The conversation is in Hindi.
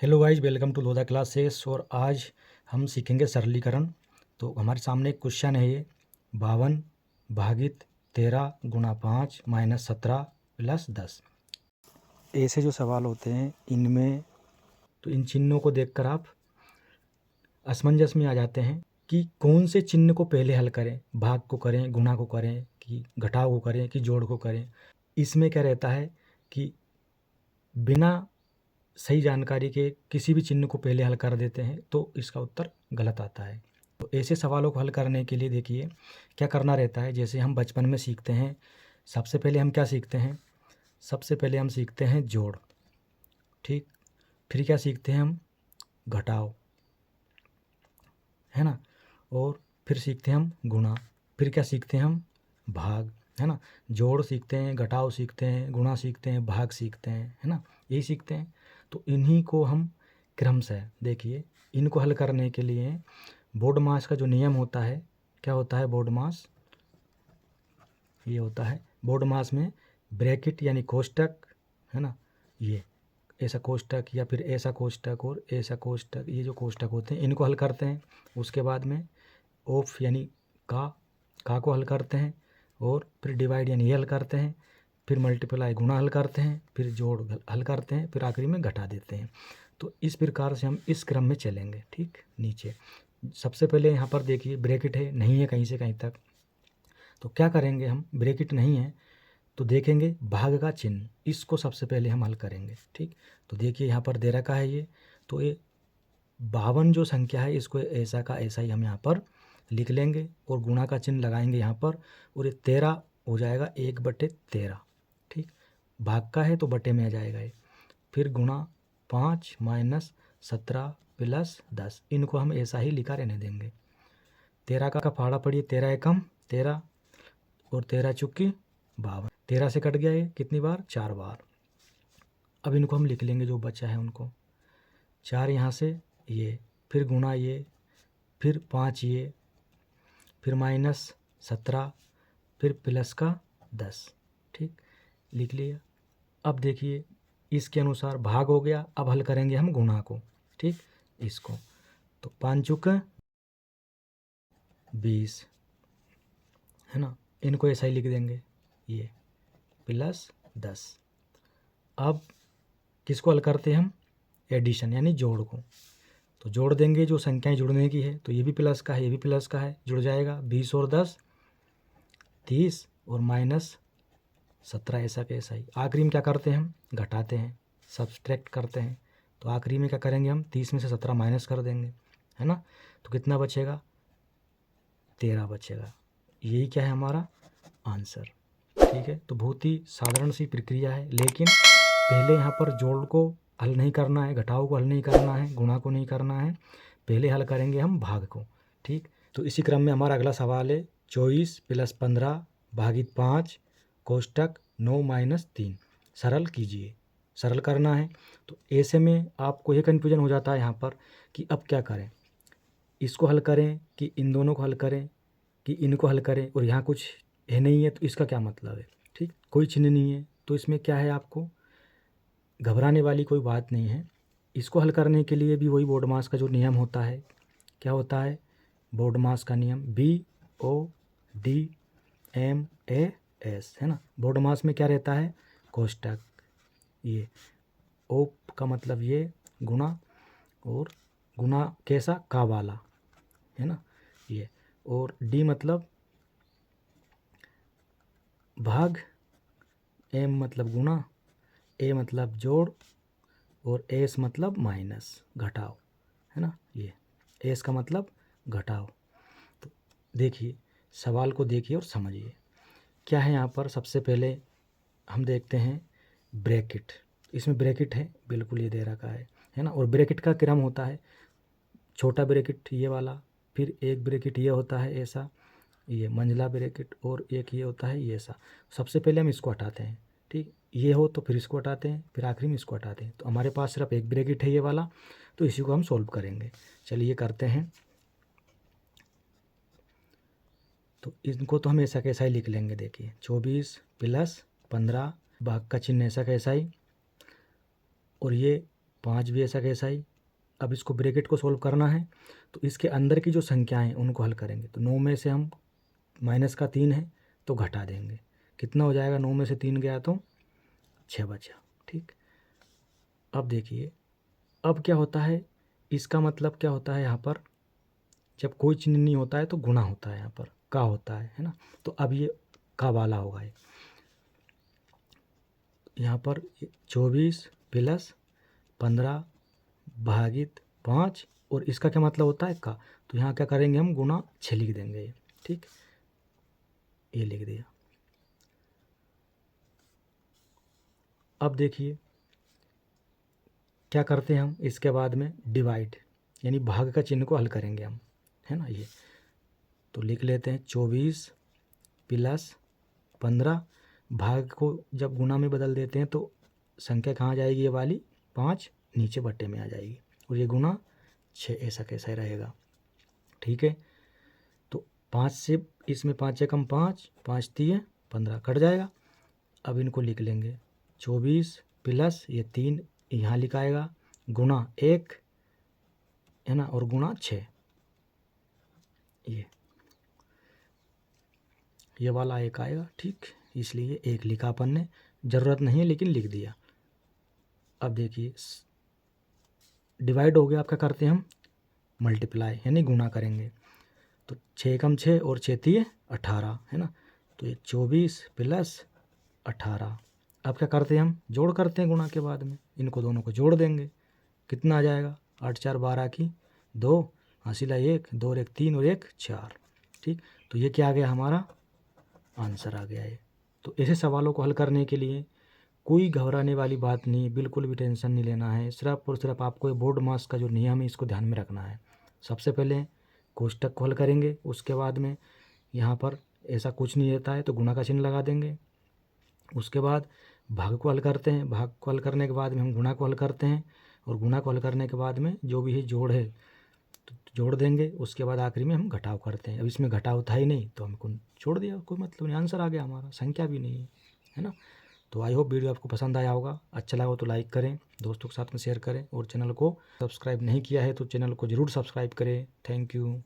Hello guys, welcome to Lodha classes. और आज हम सीखेंगे सरलीकरण। तो हमारे सामने एक क्वेश्चन है ये 52 भागित 13 गुणा 5 माइनस 17 प्लस 10। ऐसे जो सवाल होते हैं इनमें तो इन चिन्हों को देखकर आप असमंजस में आ जाते हैं कि कौन से चिन्ह को पहले हल करें, भाग को करें, गुणा को करें, कि घटाव को करें, कि जोड़ को करें। इसमें क्या रहता है कि बिना सही जानकारी के किसी भी चिन्ह को पहले हल कर देते हैं तो इसका उत्तर गलत आता है। तो ऐसे सवालों को हल करने के लिए देखिए क्या करना रहता है। जैसे हम बचपन में सीखते हैं, सबसे पहले हम क्या सीखते हैं, सबसे पहले हम सीखते हैं जोड़, ठीक। फिर क्या सीखते हैं हम, घटाव, है ना। और फिर सीखते हैं हम गुणा। फिर क्या सीखते हैं हम, भाग, है ना। जोड़ सीखते हैं, घटाव सीखते हैं, गुणा सीखते हैं, भाग सीखते हैं, है ना। यही सीखते हैं। तो इन्हीं को हम क्रम से देखिए, इनको हल करने के लिए बोर्ड मास का जो नियम होता है, क्या होता है बोर्ड मास, ये होता है बोर्ड मास में ब्रैकेट यानी कोष्टक, है ना। ये ऐसा कोष्टक या फिर ऐसा कोष्टक और ऐसा कोष्टक, ये जो कोष्टक होते हैं इनको हल करते हैं। उसके बाद में ऑफ यानी का को हल करते हैं, और फिर डिवाइड यानी ये हल करते हैं, फिर मल्टीप्लाई गुणा हल करते हैं, फिर जोड़ हल करते हैं, फिर आखिरी में घटा देते हैं। तो इस प्रकार से हम इस क्रम में चलेंगे, ठीक। नीचे सबसे पहले यहाँ पर देखिए ब्रैकेट है, नहीं है कहीं से कहीं तक। तो क्या करेंगे हम, ब्रैकेट नहीं है तो देखेंगे भाग का चिन्ह, इसको सबसे पहले हम हल करेंगे, ठीक। तो देखिए यहाँ पर दे रखा है ये, तो ये 52 जो संख्या है इसको ऐसा का ऐसा ही हम यहाँ पर लिख लेंगे और गुणा का चिन्ह लगाएंगे यहाँ पर, और ये 13 हो जाएगा 1/13, ठीक। भाग का है तो बटे में आ जाएगा ये। फिर गुणा 5 माइनस 17 प्लस 10, इनको हम ऐसा ही लिखा रहने देंगे। 13 का फाड़ा पड़िए, 13 एकम 13 और 13 चुक्की 52, 13 से कट गया ये कितनी बार, 4 बार। अब इनको हम लिख लेंगे जो बचा है उनको, 4 यहाँ से ये, फिर गुणा ये, फिर 5 ये, फिर माइनस 17, फिर प्लस का 10, ठीक। लिख लिया। अब देखिए इसके अनुसार भाग हो गया, अब हल करेंगे हम गुणा को, ठीक। इसको तो 5 चुक 20, है ना। इनको ऐसा ही लिख देंगे, ये प्लस 10। अब किसको हल करते हैं हम, एडिशन यानी जोड़ को। तो जोड़ देंगे, जो संख्याएं जुड़ने की है, तो ये भी प्लस का है, ये भी प्लस का है, जुड़ जाएगा 20 और 10 30 और माइनस 17, ऐसा कैसा ही। आखिरी में क्या करते हैं हम, घटाते हैं, सब्सट्रैक्ट करते हैं। तो आखिरी में क्या करेंगे हम, 30 में से 17 माइनस कर देंगे, है ना। तो कितना बचेगा, 13 बचेगा। यही क्या है हमारा आंसर, ठीक है। तो बहुत ही साधारण सी प्रक्रिया है, लेकिन पहले यहाँ पर जोड़ को हल नहीं करना है, घटाव को हल नहीं करना है, गुणा को नहीं करना है, पहले हल करेंगे हम भाग को, ठीक। तो इसी क्रम में हमारा अगला सवाल है 24 + 15 भागित 5 कोष्टक 9 माइनस 3, सरल कीजिए। सरल करना है तो ऐसे में आपको ये कन्फ्यूजन हो जाता है यहाँ पर कि अब क्या करें, इसको हल करें कि इन दोनों को हल करें, कि इनको हल करें, और यहाँ कुछ है नहीं है तो इसका क्या मतलब है, ठीक। कोई चिन्ह नहीं है तो इसमें क्या है, आपको घबराने वाली कोई बात नहीं है। इसको हल करने के लिए भी वही बोर्ड मास का जो नियम होता है, क्या होता है, बोर्ड मास का नियम BODMAS, है ना। बोर्ड मास में क्या रहता है, कोष्टक, ये ओ का मतलब ये गुणा, और गुणा कैसा, का वाला, है ना ये, और डी मतलब भाग, एम मतलब गुणा, ए मतलब जोड़, और एस मतलब माइनस, घटाव, है ना। ये एस का मतलब घटाव। तो देखिए सवाल को देखिए और समझिए क्या है यहाँ पर। सबसे पहले हम देखते हैं ब्रैकेट, इसमें ब्रैकेट है बिल्कुल, ये दे रखा है ना। और ब्रैकेट का क्रम होता है, छोटा ब्रैकेट ये वाला, फिर एक ब्रैकेट ये होता है ऐसा, ये मंझला ब्रैकेट, और एक ये होता है ये ऐसा। सबसे पहले हम इसको हटाते हैं, ठीक। ये हो तो फिर इसको हटाते हैं, फिर आखिरी में इसको हटाते हैं। तो हमारे पास सिर्फ एक ब्रैकेट है ये वाला, तो इसी को हम सॉल्व करेंगे। चलिए करते हैं। तो इनको तो हम ऐसा कैसा ही लिख लेंगे, देखिए 24 + 15 भाग का चिन्ह ऐसा कैसा ही, और ये 5 भी ऐसा कैसा ही। अब इसको ब्रैकेट को सोल्व करना है तो इसके अंदर की जो संख्याएं हैं उनको हल करेंगे। तो 9 में से हम माइनस का 3 है तो घटा देंगे, कितना हो जाएगा, 9 में से 3 गया तो 6 बचा। ठीक, अब देखिए अब क्या होता है, इसका मतलब क्या होता है, यहाँ पर जब कोई चिन्ह नहीं होता है तो गुणा होता है, यहाँ पर का होता है ना। तो अब ये का वाला होगा, ये यहाँ पर 24 प्लस 15 भागित 5 और इसका क्या मतलब होता है का, तो यहाँ क्या करेंगे हम गुणा 6 लिख देंगे ये। ठीक, ये लिख दिया। अब देखिए क्या करते हैं हम, इसके बाद में डिवाइड यानी भाग का चिन्ह को हल करेंगे हम, है ना। ये तो लिख लेते हैं 24 प्लस 15, भाग को जब गुणा में बदल देते हैं तो संख्या कहाँ जाएगी, ये वाली 5 नीचे बट्टे में आ जाएगी और ये गुणा 6 ऐसा कैसा रहेगा। ठीक है, तो 5 से इसमें 5 से कम 5, 5 3 15 कट जाएगा। अब इनको लिख लेंगे 24 प्लस ये 3 यहाँ लिखाएगा गुणा 1 है ना और गुणा 6, ये वाला 1 आएगा। ठीक, इसलिए 1 लिखा अपन ने, ज़रूरत नहीं है लेकिन लिख दिया। अब देखिए डिवाइड हो गया, अब क्या करते हैं हम मल्टीप्लाई यानी गुणा करेंगे। तो 6 कम 6 और 6 3 18 है ना, तो ये 24 प्लस 18। अब क्या करते हैं हम जोड़ करते हैं गुणा के बाद में, इनको दोनों को जोड़ देंगे, कितना आ जाएगा 8 4 12 की 2 हासिला 1 2 और 1 3 और 1 4। ठीक, तो ये क्या आ गया, हमारा आंसर आ गया है। तो ऐसे सवालों को हल करने के लिए कोई घबराने वाली बात नहीं, बिल्कुल भी टेंशन नहीं लेना है। सिर्फ और सिर्फ आपको ये बोर्ड मास का जो नियम है इसको ध्यान में रखना है। सबसे पहले कोष्टक को हल करेंगे, उसके बाद में यहाँ पर ऐसा कुछ नहीं रहता है तो गुणा का चिन्ह लगा देंगे। उसके बाद भाग को हल करते हैं, भाग को हल करने के बाद में हम गुणा को हल करते हैं और गुणा को हल करने के बाद में जो भी है जोड़ है तो जोड़ देंगे। उसके बाद आखिरी में हम घटाव करते हैं। अब इसमें घटाव था ही नहीं तो हमको छोड़ दिया, कोई मतलब नहीं, आंसर आ गया हमारा, संख्या भी नहीं है ना। तो आई होप वीडियो आपको पसंद आया होगा, अच्छा लगा हो तो लाइक करें, दोस्तों के साथ में शेयर करें और चैनल को सब्सक्राइब नहीं किया है तो चैनल को ज़रूर सब्सक्राइब करें। Thank you.